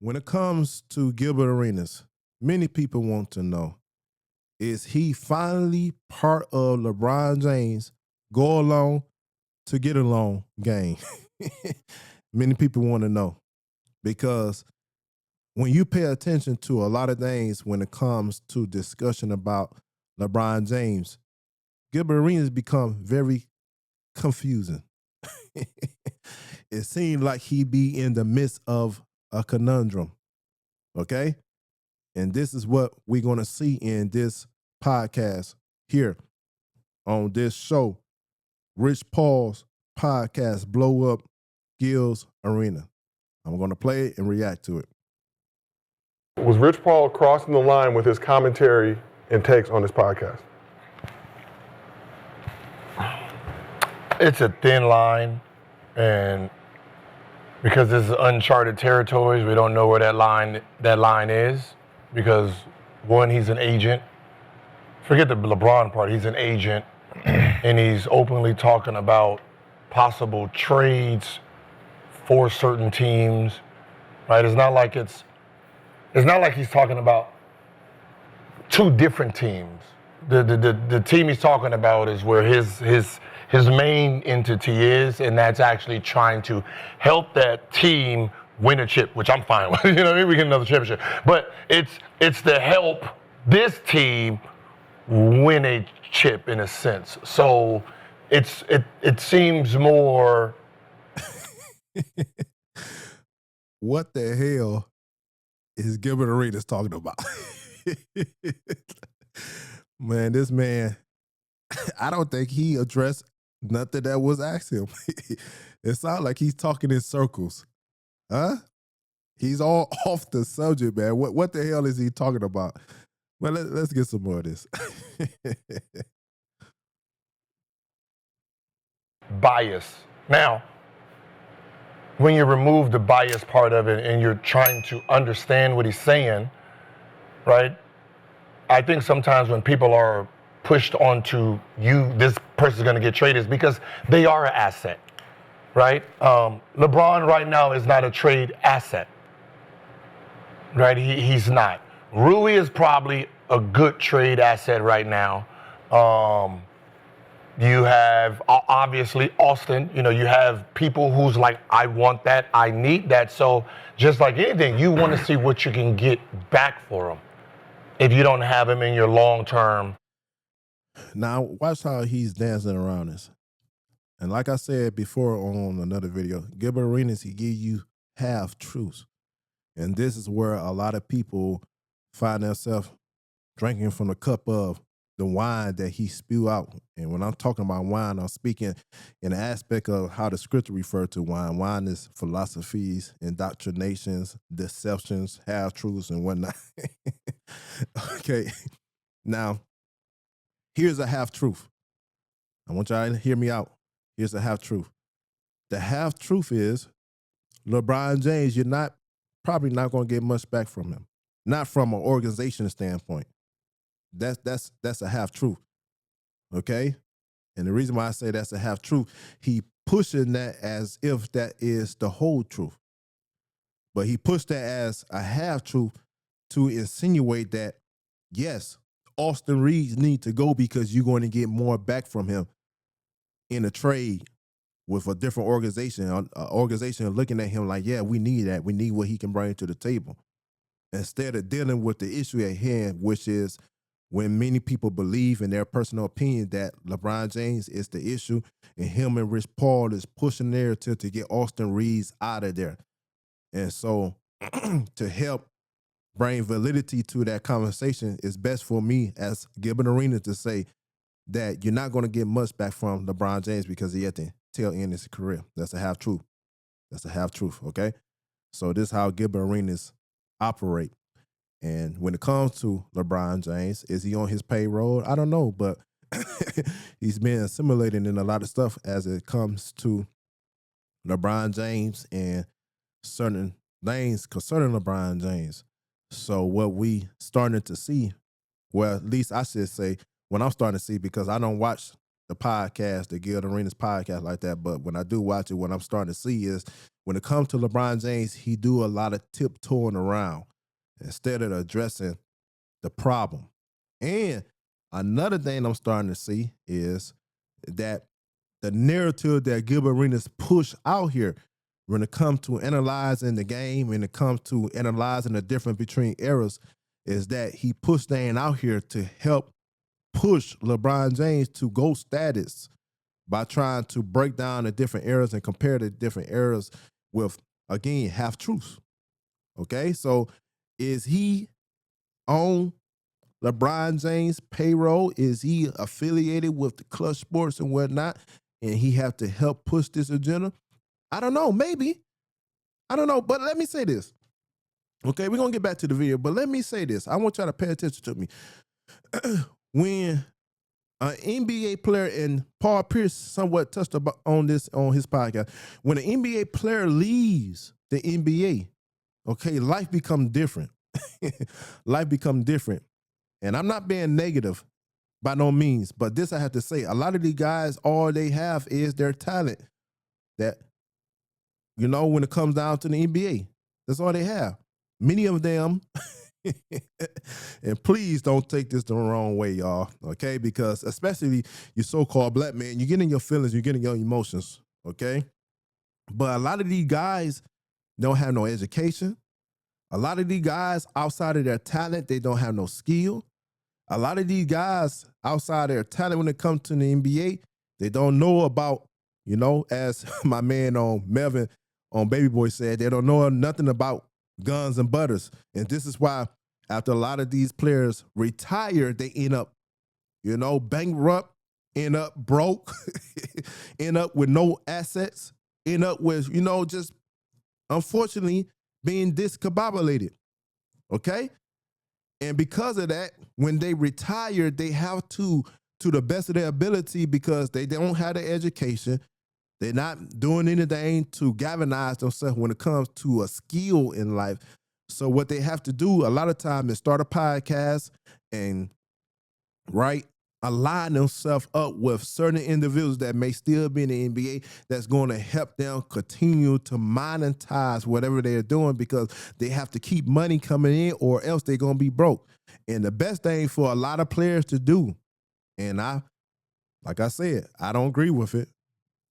When it comes to Gilbert Arenas, many people want to know, is he finally part of LeBron James go along to get along game? Many people want to know because when you pay attention to a lot of things when it comes to discussion about LeBron James, Gilbert Arenas become very confusing. It seemed like he be in the midst of a conundrum. Okay? And this is what we're going to see in this podcast here on this show, Rich Paul's podcast, Blow Up Gil's Arena. I'm going to play it and react to it. Was Rich Paul crossing the line with his commentary and takes on this podcast? It's a thin line, and because this is uncharted territories, we don't know where that line is. Because one, he's an agent. Forget the LeBron part. He's an agent, and he's openly talking about possible trades for certain teams. Right? It's not like he's talking about two different teams. The team he's talking about is where his main entity is, and that's actually trying to help that team win a chip, which I'm fine with. You know what I mean? We get another championship. But it's to help this team win a chip in a sense. So it seems more. What the hell is Gilbert Arenas talking about? Man, this man, I don't think he addressed nothing that was asked him. It sounds like he's talking in circles. Huh? He's all off the subject, man. What the hell is he talking about? Well, let's get some more of this. Bias. Now, when you remove the bias part of it and you're trying to understand what he's saying, right? I think sometimes when people are pushed onto this person's going to get traded, is because they are an asset, right? LeBron right now is not a trade asset, right? He's not. Rui is probably a good trade asset right now. You have obviously Austin. You know, you have people who's like, I want that, I need that. So just like anything, you want to see what you can get back for him if you don't have him in your long term. Now, watch how he's dancing around this. And like I said before on another video, Gilbert Arenas, he give you half truths. And this is where a lot of people find themselves drinking from the cup of the wine that he spew out. And when I'm talking about wine, I'm speaking in the aspect of how the scripture referred to wine. Wine is philosophies, indoctrinations, deceptions, half-truths, and whatnot. Okay, now, here's a half-truth. I want y'all to hear me out. Here's a half-truth. The half-truth is LeBron James, you're probably not going to get much back from him. Not from an organization standpoint. That's a half-truth. Okay? And the reason why I say that's a half-truth, he pushing that as if that is the whole truth. But he pushed that as a half-truth to insinuate that, yes, Austin Reeves need to go because you're going to get more back from him in a trade with a different organization. An organization looking at him like, yeah, we need that. We need what he can bring to the table. Instead of dealing with the issue at hand, which is when many people believe in their personal opinion that LeBron James is the issue and him and Rich Paul is pushing their attempt to get Austin Reeves out of there. And so to help bring validity to that conversation, it's best for me as Gilbert Arenas to say that you're not going to get much back from LeBron James because he at the tail end of his career. That's a half-truth. That's a half-truth, okay? So this is how Gilbert Arenas operate. And when it comes to LeBron James, is he on his payroll? I don't know, but he's been assimilated in a lot of stuff as it comes to LeBron James and certain things concerning LeBron James. So what we starting to see, well, at least I should say, what I'm starting to see, because I don't watch the podcast, the Gilbert Arenas podcast like that, but when I do watch it, what I'm starting to see is when it comes to LeBron James, he do a lot of tiptoeing around instead of addressing the problem. And another thing I'm starting to see is that the narrative that Gilbert Arenas push out here when it comes to analyzing the game, when it comes to analyzing the difference between eras, is that he pushed things out here to help push LeBron James to GOAT status by trying to break down the different eras and compare the different eras with, again, half-truths. Okay? So is he on LeBron James' payroll? Is he affiliated with the Clutch Sports and whatnot? And he have to help push this agenda? I don't know. Maybe. I don't know. But let me say this. Okay, we're going to get back to the video, but let me say this. I want y'all to pay attention to me. When an NBA player, and Paul Pierce somewhat touched on this on his podcast, when an NBA player leaves the NBA, okay, life becomes different. Life becomes different. And I'm not being negative by no means, but this I have to say, a lot of these guys, all they have is their talent. That, when it comes down to the NBA, that's all they have. Many of them, and please don't take this the wrong way, y'all, okay? Because especially you so-called black man, you get in your feelings, you get in your emotions, okay? But a lot of these guys don't have no education. A lot of these guys, outside of their talent, they don't have no skill. A lot of these guys, outside of their talent when it comes to the NBA, they don't know about, as my man on Melvin on Baby Boy said, they don't know nothing about guns and butters. And this is why after a lot of these players retire, they end up, bankrupt, end up broke, end up with no assets, end up with, just unfortunately being discombobulated. Okay? And because of that, when they retire, they have to the best of their ability, because they don't have the education, they're not doing anything to galvanize themselves when it comes to a skill in life. So what they have to do a lot of times is start a podcast and, align themselves up with certain individuals that may still be in the NBA that's going to help them continue to monetize whatever they're doing, because they have to keep money coming in or else they're going to be broke. And the best thing for a lot of players to do, and like I said, I don't agree with it.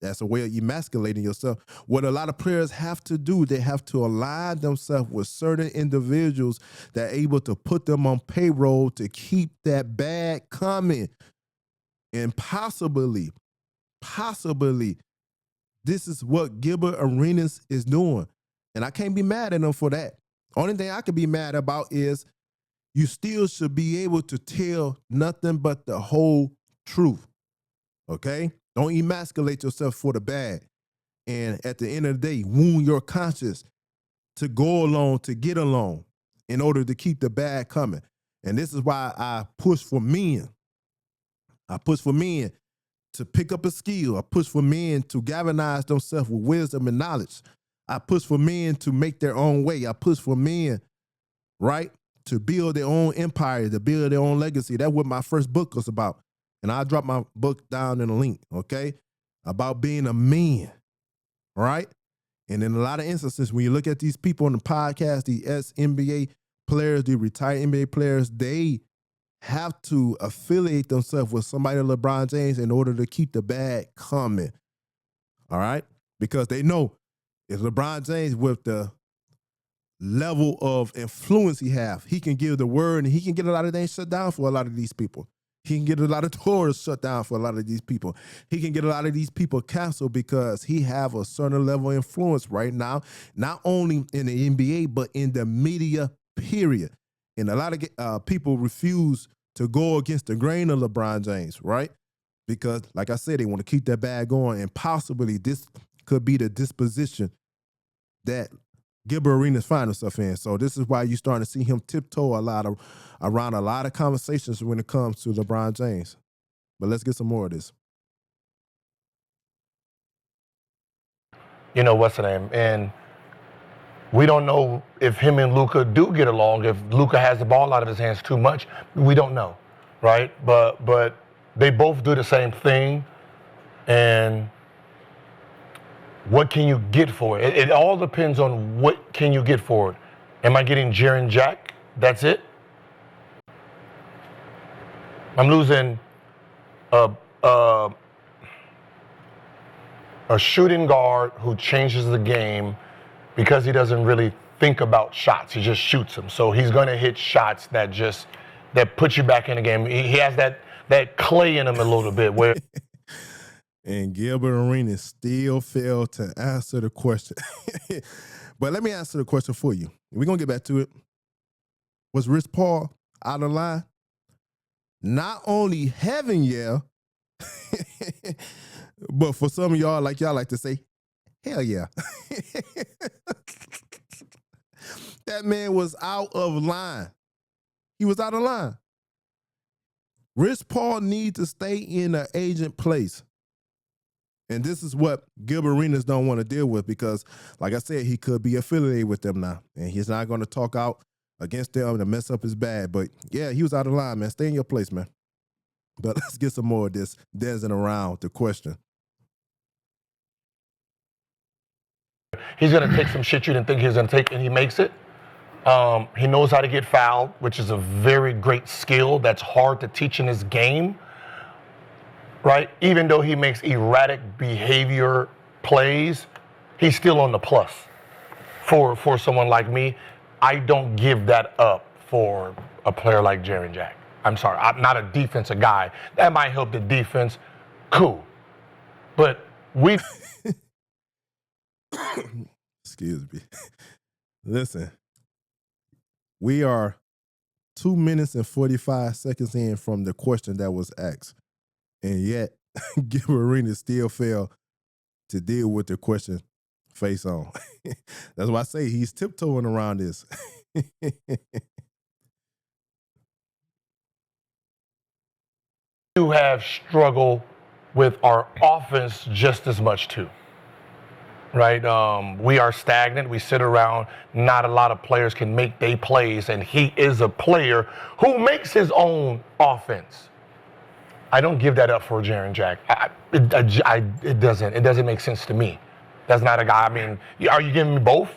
That's a way of emasculating yourself. What a lot of players have to do, they have to align themselves with certain individuals that are able to put them on payroll to keep that bag coming. And possibly, this is what Gilbert Arenas is doing. And I can't be mad at him for that. Only thing I could be mad about is you still should be able to tell nothing but the whole truth. Okay? Don't emasculate yourself for the bad. And at the end of the day, wound your conscience to go along, to get along, in order to keep the bad coming. And this is why I push for men. I push for men to pick up a skill. I push for men to galvanize themselves with wisdom and knowledge. I push for men to make their own way. I push for men, to build their own empire, to build their own legacy. That's what my first book was about. And I'll drop my book down in a link, okay? About being a man, right? And in a lot of instances, when you look at these people on the podcast, the ex-NBA players, the retired NBA players, they have to affiliate themselves with somebody like LeBron James in order to keep the bag coming, all right? Because they know if LeBron James, with the level of influence he have, he can give the word and he can get a lot of things shut down for a lot of these people. He can get a lot of doors shut down for a lot of these people. He can get a lot of these people canceled because he have a certain level of influence right now, not only in the NBA, but in the media, period. And a lot of people refuse to go against the grain of LeBron James, right? Because, like I said, they want to keep that bag going, and possibly this could be the disposition that Gilbert Arenas find himself in. So this is why you're starting to see him tiptoe around a lot of conversations when it comes to LeBron James. But let's get some more of this. What's the name? And we don't know if him and Luka do get along. If Luka has the ball out of his hands too much, we don't know, right? But they both do the same thing, and what can you get for it? It all depends on what can you get for it. Am I getting Jaren Jack? That's it? I'm losing a shooting guard who changes the game because he doesn't really think about shots. He just shoots them. So he's going to hit shots that put you back in the game. He has that clay in him a little bit where. And Gilbert Arenas still failed to answer the question. But let me answer the question for you. We're going to get back to it. Was Rich Paul out of line? Not only heaven, yeah, but for some of y'all, like to say, hell yeah. That man was out of line. He was out of line. Rich Paul needs to stay in the agent place. And this is what Gilbert Arenas don't want to deal with because, like I said, he could be affiliated with them now. And he's not going to talk out against them to mess up his bag. But, yeah, he was out of line, man. Stay in your place, man. But let's get some more of this dancing around the question. He's going to take some shit you didn't think he was going to take, and he makes it. He knows how to get fouled, which is a very great skill that's hard to teach in this game. Right? Even though he makes erratic behavior plays, he's still on the plus. For someone like me, I don't give that up for a player like Jaren Jack. I'm sorry, I'm not a defensive guy. That might help the defense. Cool. But we... Excuse me. Listen, we are 2 minutes and 45 seconds in from the question that was asked. And yet, Gilbert Arenas still failed to deal with the question face on. That's why I say he's tiptoeing around this. do have struggled with our offense just as much too. Right? We are stagnant. We sit around. Not a lot of players can make their plays, and he is a player who makes his own offense. I don't give that up for Jaren Jack. It doesn't make sense to me. That's not a guy. I mean, are you giving me both?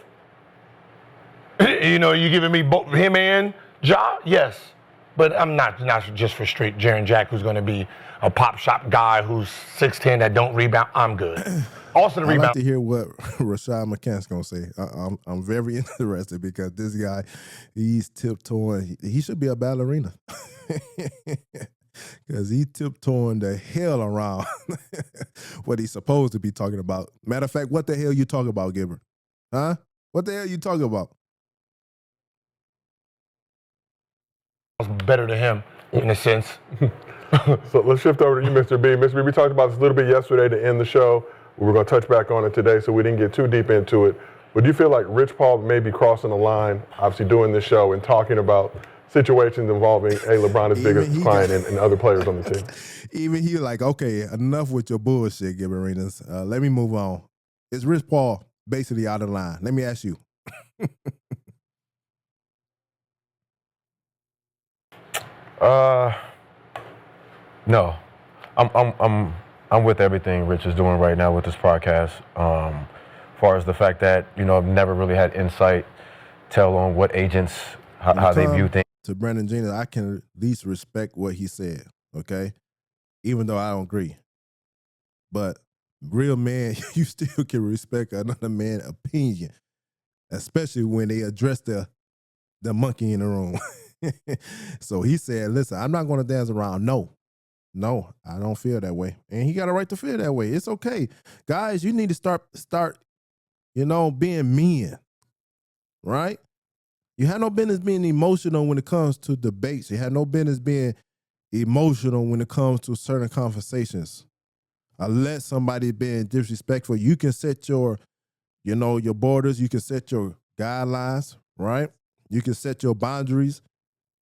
You giving me both him and Ja? Yes, but I'm not just for straight Jaren Jack, who's going to be a pop shop guy who's 6'10" that don't rebound. I'm good. Also, the rebound. I'd like to hear what Rashad McCants going to say. I'm very interested because this guy, he's tiptoeing. He should be a ballerina. Because he tiptoeing the hell around what he's supposed to be talking about. Matter of fact, what the hell you talking about, Gilbert? Huh? What the hell you talking about? Better to him, in a sense. So let's shift over to you, Mr. B. Mr. B, we talked about this a little bit yesterday to end the show. We were going to touch back on it today, so we didn't get too deep into it. But do you feel like Rich Paul may be crossing the line, obviously doing this show and talking about situations involving LeBron, his biggest client, and other players on the team? Even he like, okay, enough with your bullshit, Gilbert Arenas. Let me move on. Is Rich Paul basically out of line? Let me ask you. No. I'm with everything Rich is doing right now with this podcast. As far as the fact that, I've never really had insight tell on what agents, how they view things. To Brandon Jennings, I can at least respect what he said, okay? Even though I don't agree. But real man, you still can respect another man's opinion, especially when they address the monkey in the room. So he said, listen, I'm not going to dance around. No, I don't feel that way. And he got a right to feel that way. It's okay. Guys, you need to start, being men, right? You have no business being emotional when it comes to debates. You have no business being emotional when it comes to certain conversations. Unless somebody being disrespectful, you can set your borders. You can set your guidelines, right? You can set your boundaries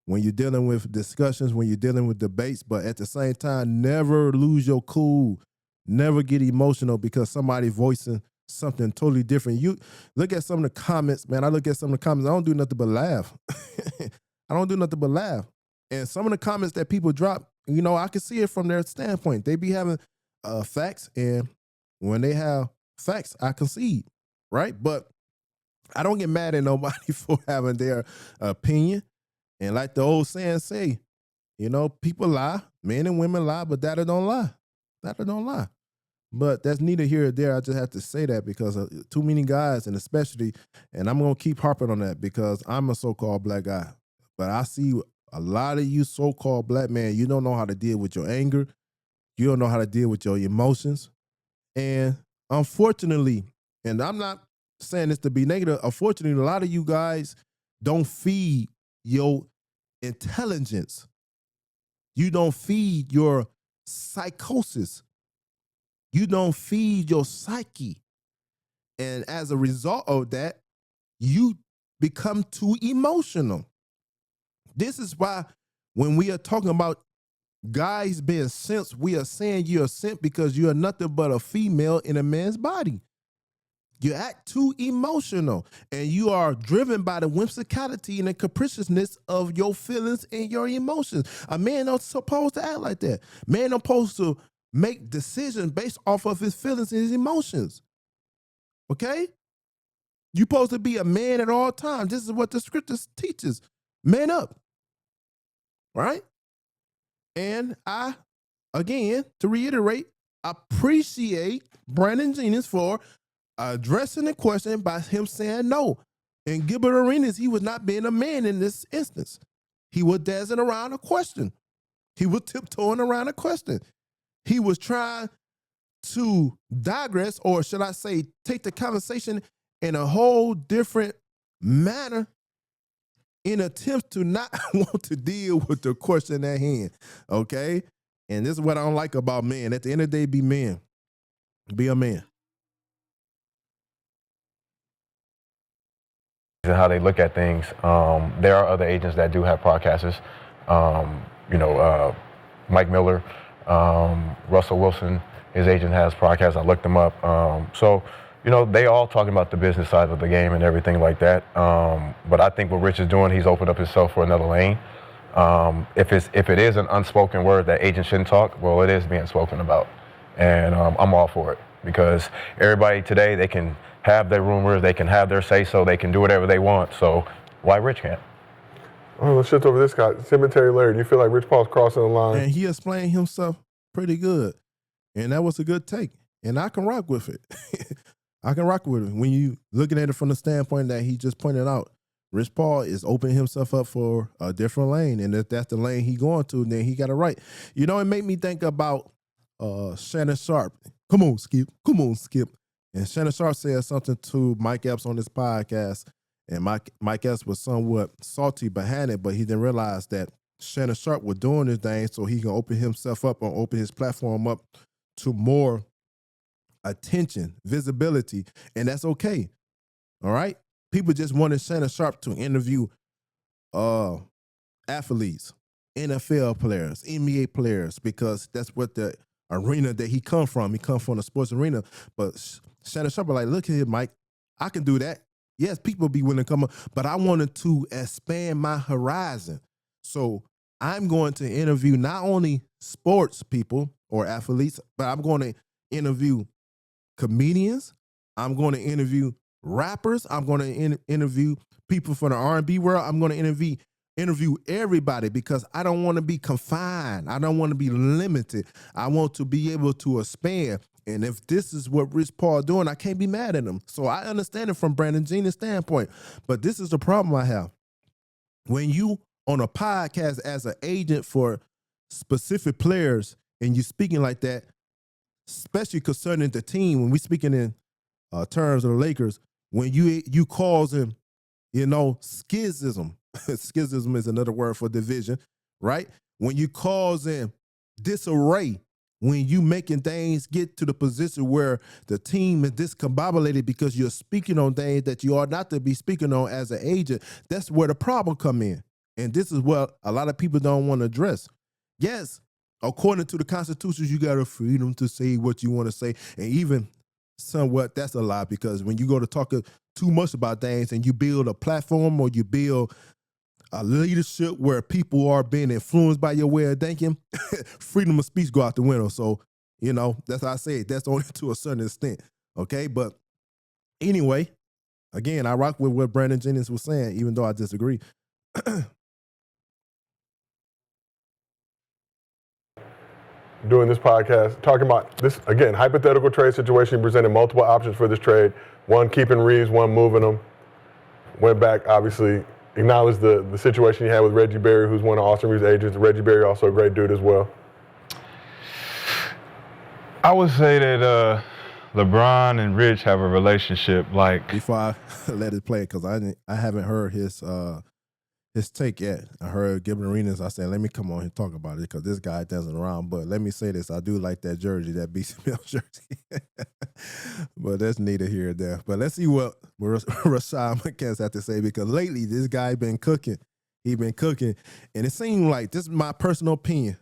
when you're dealing with discussions, when you're dealing with debates. But at the same time, never lose your cool. Never get emotional because somebody voicing something totally different. You look at some of the comments, man. I look at some of the comments. I don't do nothing but laugh. I don't do nothing but laugh. And some of the comments that people drop, I can see it from their standpoint. They be having facts, and when they have facts, I concede, right? But I don't get mad at nobody for having their opinion. And like the old saying say, people lie, men and women lie, but data don't lie. Data don't lie. But that's neither here or there. I just have to say that because too many guys, and especially, and I'm going to keep harping on that because I'm a so-called black guy. But I see a lot of you so-called black men, you don't know how to deal with your anger. You don't know how to deal with your emotions. And unfortunately, and I'm not saying this to be negative, unfortunately, a lot of you guys don't feed your intelligence. You don't feed your psychosis. You don't feed your psyche. And as a result of that, you become too emotional. This is why when we are talking about guys being simps, we are saying you're a simp because you are nothing but a female in a man's body. You act too emotional, and you are driven by the whimsicality and the capriciousness of your feelings and your emotions. A man not supposed to act like that. Man not supposed to make decisions based off of his feelings and his emotions. Okay? You're supposed to be a man at all times. This is what the scriptures teaches. Man up. Right? And I, again, to reiterate, appreciate Brandon Jennings for addressing the question by him saying no. In Gilbert Arenas, he was not being a man in this instance. He was dancing around a question. He was tiptoeing around a question. He was trying to digress, or should I say, take the conversation in a whole different manner in attempt to not want to deal with the question at hand, okay? And this is what I don't like about men. At the end of the day, be men. Be a man. And how they look at things. There are other agents that do have podcasters. Mike Miller, Russell Wilson, his agent has podcasts. I looked them up. They all talking about the business side of the game and everything like that. But I think what Rich is doing, he's opened up himself for another lane. If it is an unspoken word that agents shouldn't talk, well, it is being spoken about. And I'm all for it because everybody today, they can have their rumors, they can have their say-so, they can do whatever they want. So why Rich can't? Oh, let's shift over to this guy, Cemetery Larry. Do you feel like Rich Paul's crossing the line? And he explained himself pretty good. And that was a good take. And I can rock with it. I can rock with it. When you looking at it from the standpoint that he just pointed out, Rich Paul is opening himself up for a different lane. And if that's the lane he going to, then he got it right. It made me think about Shannon Sharp. Come on, Skip. Come on, Skip. And Shannon Sharp said something to Mike Epps on this podcast. And Mike Epps was somewhat salty behind it, but he didn't realize that Shannon Sharp was doing this thing so he can open himself up or open his platform up to more attention, visibility, and that's okay. All right? People just wanted Shannon Sharp to interview athletes, NFL players, NBA players, because that's what the arena that he come from. He come from the sports arena. But Shannon Sharp was like, look here, Mike, I can do that. Yes, people be willing to come up, but I wanted to expand my horizon. So I'm going to interview not only sports people or athletes, but I'm going to interview comedians. I'm going to interview rappers. I'm going to interview people from the R&B world. I'm going to interview everybody because I don't want to be confined. I don't want to be limited. I want to be able to expand. And if this is what Rich Paul doing, I can't be mad at him. So I understand it from Brandon Jennings' standpoint. But this is the problem I have. When you on a podcast as an agent for specific players and you speaking like that, especially concerning the team, when we speaking in terms of the Lakers, when you causing, schism. Schism is another word for division, right? When you causing disarray, when you making things get to the position where the team is discombobulated because you're speaking on things that you ought not to be speaking on as an agent, that's where the problem come in. And this is what a lot of people don't want to address. Yes, according to the Constitution, you got a freedom to say what you want to say. And even somewhat, that's a lie, because when you go to talk too much about things and you build a platform or you build a leadership where people are being influenced by your way of thinking, freedom of speech go out the window. So, that's how I say it. That's only to a certain extent. Okay. But anyway, again, I rock with what Brandon Jennings was saying, even though I disagree. Doing this podcast, talking about this, again, hypothetical trade situation, presented multiple options for this trade. One, keeping Reeves, one, moving him. Went back, obviously, acknowledged the situation he had with Reggie Berry, who's one of Austin Reeves' agents. Reggie Berry, also a great dude as well. I would say that LeBron and Rich have a relationship like. Before I let it play, because I haven't heard his take yet. I heard Gilbert Arenas. I said, let me come on and talk about it because this guy dancing around. But let me say this: I do like that jersey, that BC Mills jersey. But that's neither here nor there. But let's see what Rashad McCants have to say, because lately this guy been cooking. He been cooking, and it seemed like, this is my personal opinion.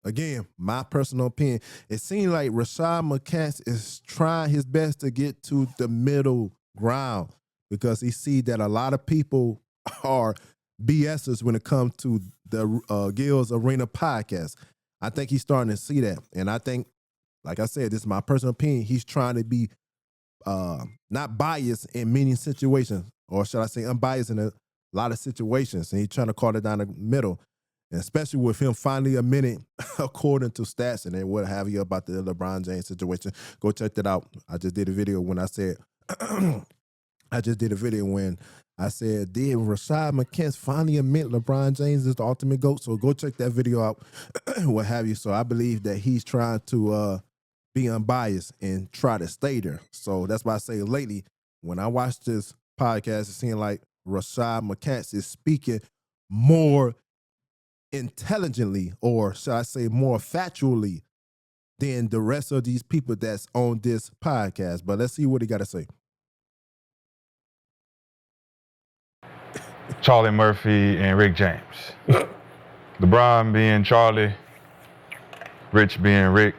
Again, my personal opinion. It seems like Rashad McCants is trying his best to get to the middle ground, because he see that a lot of people are BSers when it comes to the Gil's Arena podcast. I think he's starting to see that. And I think, like I said, this is my personal opinion, he's trying to be not biased in many situations, or should I say unbiased in a lot of situations. And he's trying to call it down the middle. And especially with him finally admitting, according to stats and what have you, about the LeBron James situation. Go check that out. I just did a video when I said, I said, did Rashad McCants finally admit LeBron James is the ultimate GOAT? So go check that video out, what have you. So I believe that he's trying to be unbiased and try to stay there. So that's why I say lately, when I watch this podcast, it seems like Rashad McCants is speaking more intelligently, or should I say more factually, than the rest of these people that's on this podcast. But let's see what he got to say. Charlie Murphy and Rick James. LeBron being Charlie, Rich being Rick.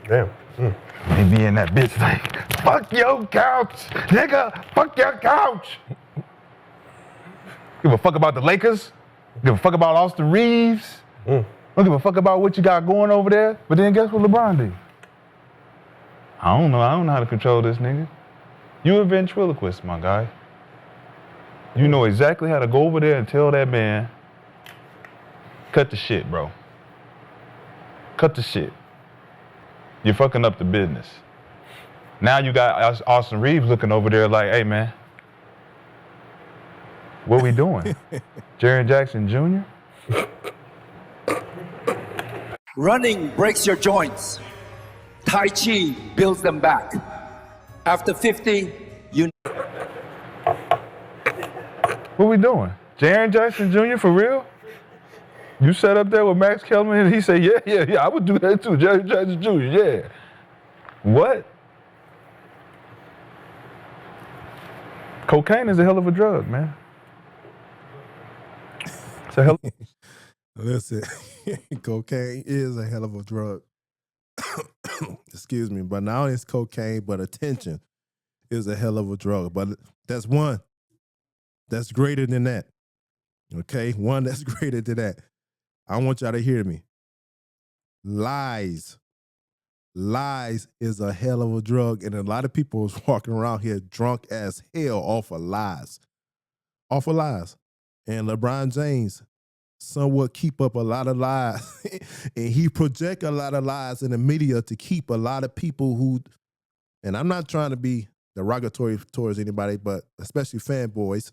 Damn. He being that bitch like, fuck your couch, nigga, fuck your couch. Give a fuck about the Lakers. Give a fuck about Austin Reeves. Don't give a fuck about what you got going over there. But then guess what LeBron did? I don't know how to control this nigga. You a ventriloquist, my guy. You know exactly how to go over there and tell that man, cut the shit, bro. Cut the shit. You're fucking up the business. Now you got Austin Reeves looking over there like, hey, man, what we doing? Jaren Jackson Jr.? Running breaks your joints. Tai Chi builds them back. After 50, you... What we doing? Jaren Jackson Jr. for real? You sat up there with Max Kellerman and he said, yeah, I would do that too. Jaren Jackson Jr., yeah. What? Cocaine is a hell of a drug, man. It's a hell of Listen, cocaine is a hell of a drug. Excuse me. But not only is cocaine, but attention is a hell of a drug. But that's one that's greater than that. Okay? One that's greater than that. I want y'all to hear me. Lies. Lies is a hell of a drug. And a lot of people is walking around here drunk as hell off of lies. Off of lies. And LeBron James somewhat keep up a lot of lies. And he project a lot of lies in the media to keep a lot of people who, and I'm not trying to be derogatory towards anybody, but especially fanboys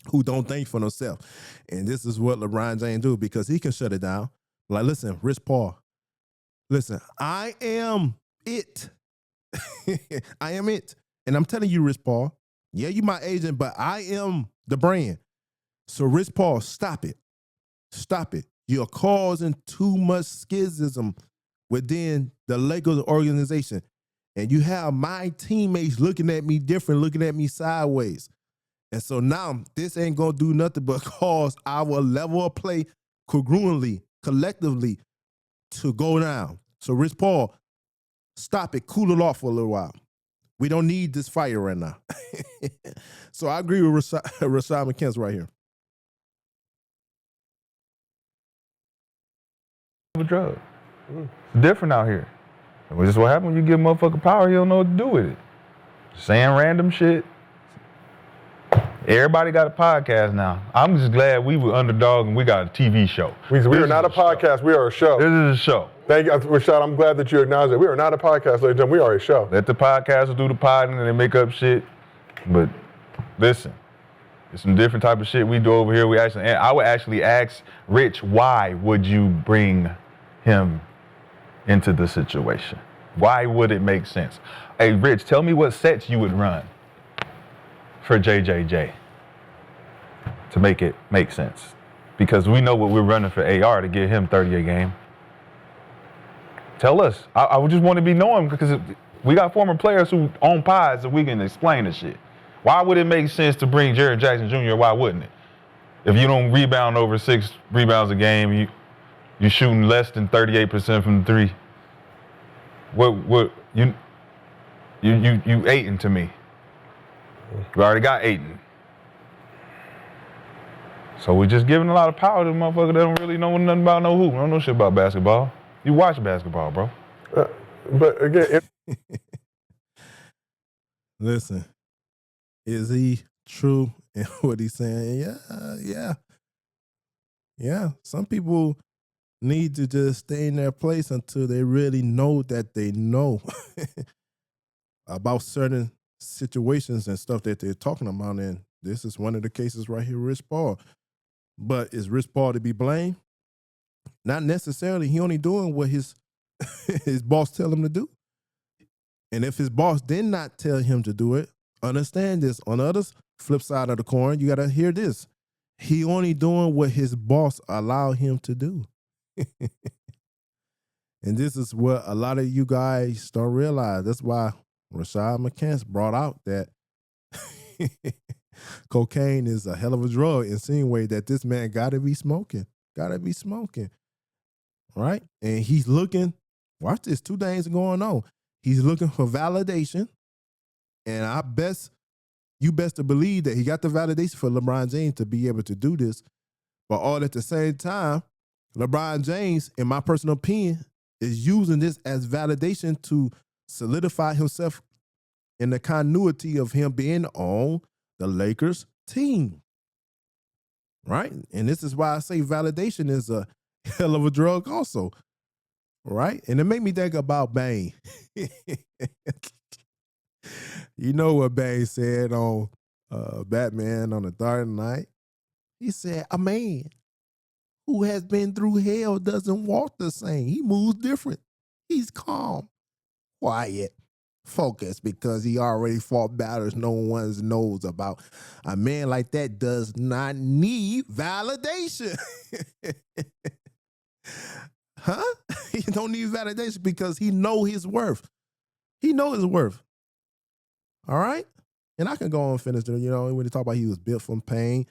who don't think for themselves. And this is what LeBron James do, because he can shut it down. Like, listen, Rich Paul, listen, I am it. I am it. And I'm telling you, Rich Paul, yeah, you my agent, but I am the brand. So Rich Paul, stop it. Stop it. You're causing too much schism within the Lakers organization. And you have my teammates looking at me different, looking at me sideways. And so now this ain't going to do nothing but cause our level of play congruently, collectively, to go down. So Rich Paul, stop it. Cool it off for a little while. We don't need this fire right now. So I agree with Rashad McCants right here. a drug. It's different out here. And this is what happens when you give a motherfucker power, he don't know what to do with it. Saying random shit. Everybody got a podcast now. I'm just glad we were underdog and we got a TV show. We are not a podcast. We are a show. This is a show. Thank you, Rashad. I'm glad that you acknowledge that. We are not a podcast, ladies and gentlemen. We are a show. Let the podcasters do the podding and they make up shit. But listen, there's some different type of shit we do over here. I would actually ask Rich, why would you bring him into the situation? Why would it make sense? Hey, Rich, tell me what sets you would run for JJJ to make it make sense. Because we know what we're running for AR to get him 30 a game. Tell us. I would just want to be knowing because we got former players who own pods and we can explain the shit. Why would it make sense to bring Jared Jackson Jr.? Why wouldn't it? If you don't rebound over 6 rebounds a game, you shooting less than 38% from the three. What you Ayton to me. We already got Ayton. So we're just giving a lot of power to the motherfucker that don't really know nothing about no hoop. Don't know shit about basketball. You watch basketball, bro. But again, Listen, is he true in what he's saying? Yeah. Some people need to just stay in their place until they really know that they know about certain situations and stuff that they're talking about. And this is one of the cases right here, Rich Paul. But is Rich Paul to be blamed? Not necessarily. He only doing what his boss tell him to do. And if his boss did not tell him to do it, understand this. On the other flip side of the coin, you got to hear this. He only doing what his boss allowed him to do. And this is what a lot of you guys don't realize. That's why Rashad McCants brought out that cocaine is a hell of a drug, insinuating that this man got to be smoking. Right? And he's looking, watch this, 2 things going on. He's looking for validation. And you best to believe that he got the validation for LeBron James to be able to do this. But all at the same time, LeBron James, in my personal opinion, is using this as validation to solidify himself in the continuity of him being on the Lakers team. Right? And this is why I say validation is a hell of a drug also. Right? And it made me think about Bane. You know what Bane said on Batman on the Dark Knight? He said, a man who has been through hell doesn't walk the same. He moves different. He's calm, quiet, focused, because he already fought battles no one knows about. A man like that does not need validation. Huh? He don't need validation because he know his worth. He know his worth. All right? And I can go on and finish it. You know, when they talk about he was built from pain,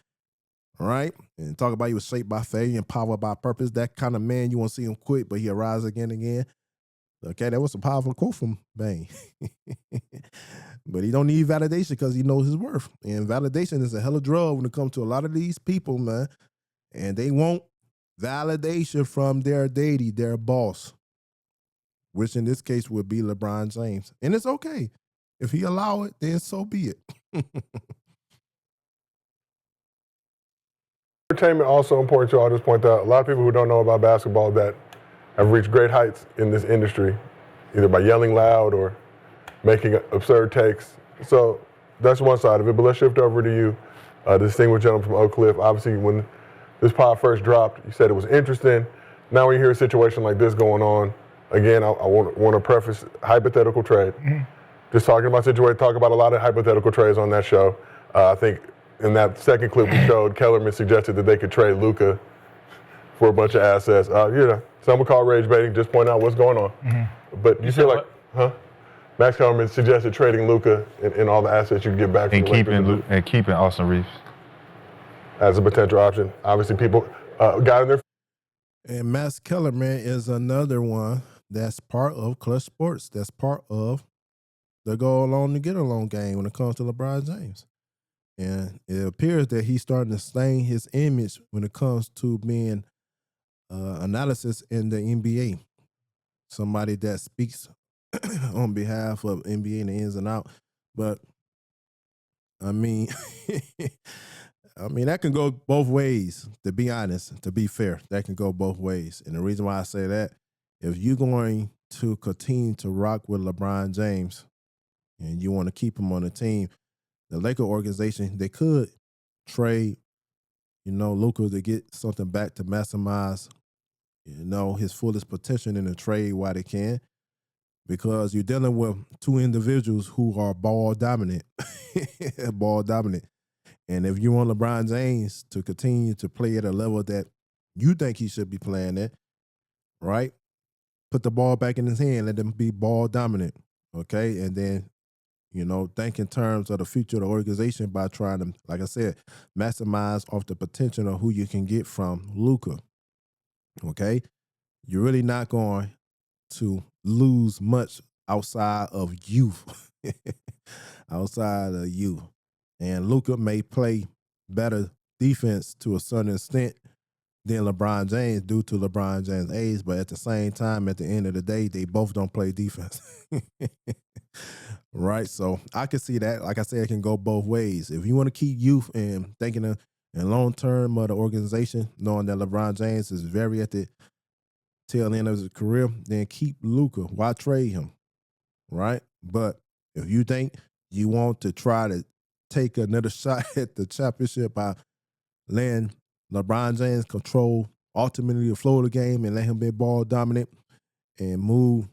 all right? And talk about he was shaped by failure and powered by purpose. That kind of man, you won't see him quit, but he'll rise again and again. Okay, that was a powerful quote from Bane. But he don't need validation because he knows his worth. And validation is a hell of a drug when it comes to a lot of these people, man. And they want validation from their deity, their boss, which in this case would be LeBron James. And it's okay. If he allow it, then so be it. entertainment also important too. I'll just point out a lot of people who don't know about basketball that have reached great heights in this industry, either by yelling loud or making absurd takes. So that's one side of it. But let's shift over to you, the distinguished gentleman from Oak Cliff. Obviously, when this pod first dropped, you said it was interesting. Now when you hear a situation like this going on, again, I want to preface hypothetical trade. Mm-hmm. Just talking about situation, talk about a lot of hypothetical trades on that show. I think in that second clip we showed, Kellerman suggested that they could trade Luka for a bunch of assets. Some would call rage baiting, just point out what's going on. Mm-hmm. But you feel like, Max Kellerman suggested trading Luka and all the assets you can get back. And keeping Austin Reeves as a potential option. Obviously, people got in there. And Max Kellerman is another one that's part of Clutch Sports. That's part of the go along to get along game when it comes to LeBron James. And it appears that he's starting to stain his image when it comes to being analysis in the NBA. Somebody that speaks on behalf of NBA and the ins and out. But I mean, that can go both ways. To be honest, to be fair, that can go both ways. And the reason why I say that, if you're going to continue to rock with LeBron James and you want to keep him on the team, the Laker organization, they could trade, Luka to get something back to maximize, his fullest potential in the trade while they can, because you're dealing with two individuals who are ball dominant, ball dominant. And if you want LeBron James to continue to play at a level that you think he should be playing at, right? Put the ball back in his hand, let him be ball dominant, okay? And then, think in terms of the future of the organization by trying to, like I said, maximize off the potential of who you can get from Luka, okay? You're really not going to lose much outside of youth, outside of youth. And Luka may play better defense to a certain extent than LeBron James due to LeBron James' age, but at the same time, at the end of the day, they both don't play defense. Right? So I can see that. Like I said, it can go both ways. If you want to keep youth and thinking in long term of the organization, knowing that LeBron James is very at the tail end of his career, then keep Luka. Why trade him? Right? But if you think you want to try to take another shot at the championship by letting LeBron James control ultimately the flow of the game and let him be ball dominant and move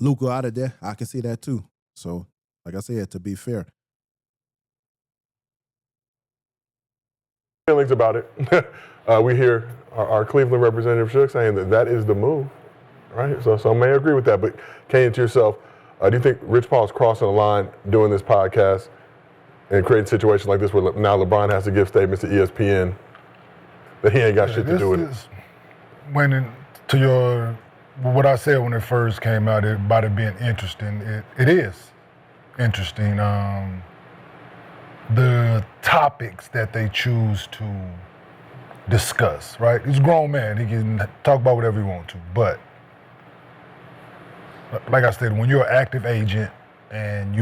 Luka out of there, I can see that too. So, like I said, to be fair. Feelings about it. We hear our Cleveland representative Shook saying that is the move, right? So some may agree with that, but Kane, to yourself, do you think Rich Paul's crossing the line doing this podcast and creating situations like this where now LeBron has to give statements to ESPN that he ain't got shit to do with it? What I said when it first came out about it being interesting, it is interesting. The topics that they choose to discuss, right? He's a grown man. He can talk about whatever he wants to. But like I said, when you're an active agent and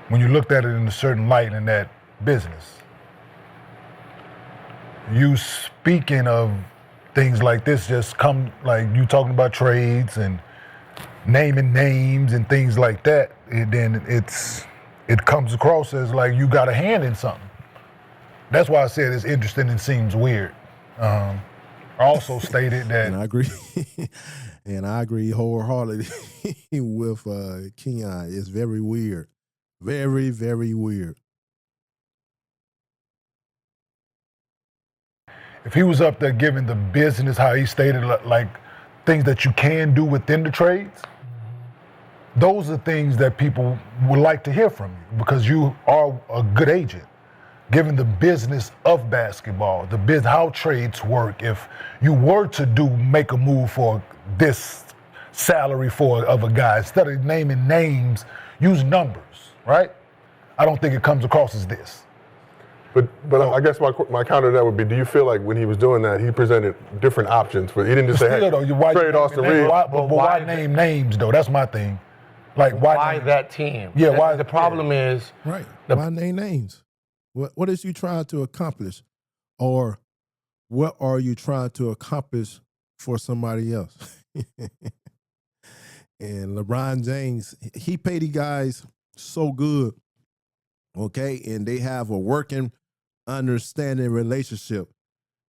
when you looked at it in a certain light in that business, you speaking of things like this just come, like you talking about trades and naming names and things like that, and then it comes across as like you got a hand in something. That's why I said it's interesting and seems weird. I also stated that, and I agree, and I agree wholeheartedly with Keon. It's very weird, very, very weird. if he was up there giving the business, how he stated, like things that you can do within the trades, those are things that people would like to hear from you because you are a good agent. Given the business of basketball, the business, how trades work, if you were to make a move for this salary of a guy, instead of naming names, use numbers, right? I don't think it comes across as this. But I guess my counter to that would be, do you feel like when he was doing that, he presented different options? He didn't just say, hey, trade Austin Reeves. But why name names, though? That's my thing. Like, why that team? Yeah, why? The problem is... Right, why name names? What is you trying to accomplish? Or what are you trying to accomplish for somebody else? And LeBron James, he paid the guys so good, okay? And they have a working, understanding relationship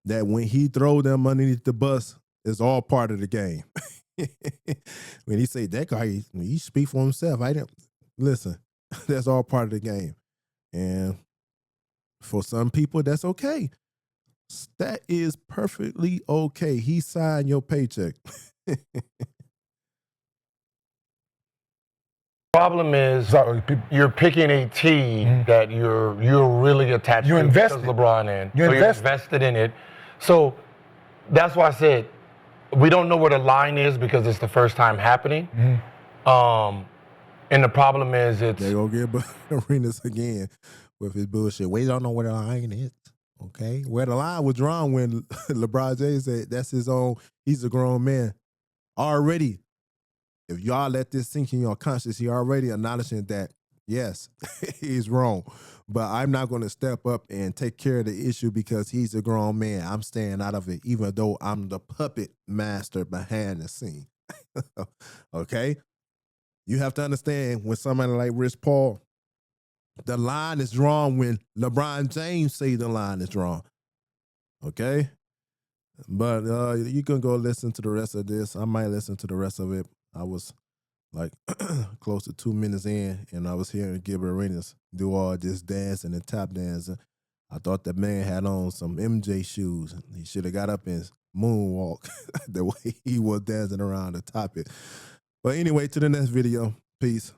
that when he throw them underneath the bus, it's all part of the game. When he say that guy, he speak for himself. Listen, that's all part of the game. And for some people, that's okay. That is perfectly okay. He signed your paycheck. Problem is, you're picking a team that you're really attached to because LeBron in. You're invested in it. So that's why I said we don't know where the line is because it's the first time happening. Mm-hmm. And the problem is They're going to get Arenas again with his bullshit. We don't know where the line is. Okay, where the line was drawn when LeBron James said that's his own. He's a grown man already. If y'all let this sink in your conscience, he already acknowledging that yes, he's wrong. But I'm not going to step up and take care of the issue because he's a grown man. I'm staying out of it, even though I'm the puppet master behind the scene. Okay, you have to understand when somebody like Rich Paul, the line is drawn when LeBron James say the line is drawn. Okay? But you can go listen to the rest of this. I might listen to the rest of it. I was like close to 2 minutes in, and I was hearing Gilbert Arenas do all this dancing and tap dancing. I thought that man had on some MJ shoes. He should have got up and moonwalk the way he was dancing around the top it. But anyway, to the next video. Peace.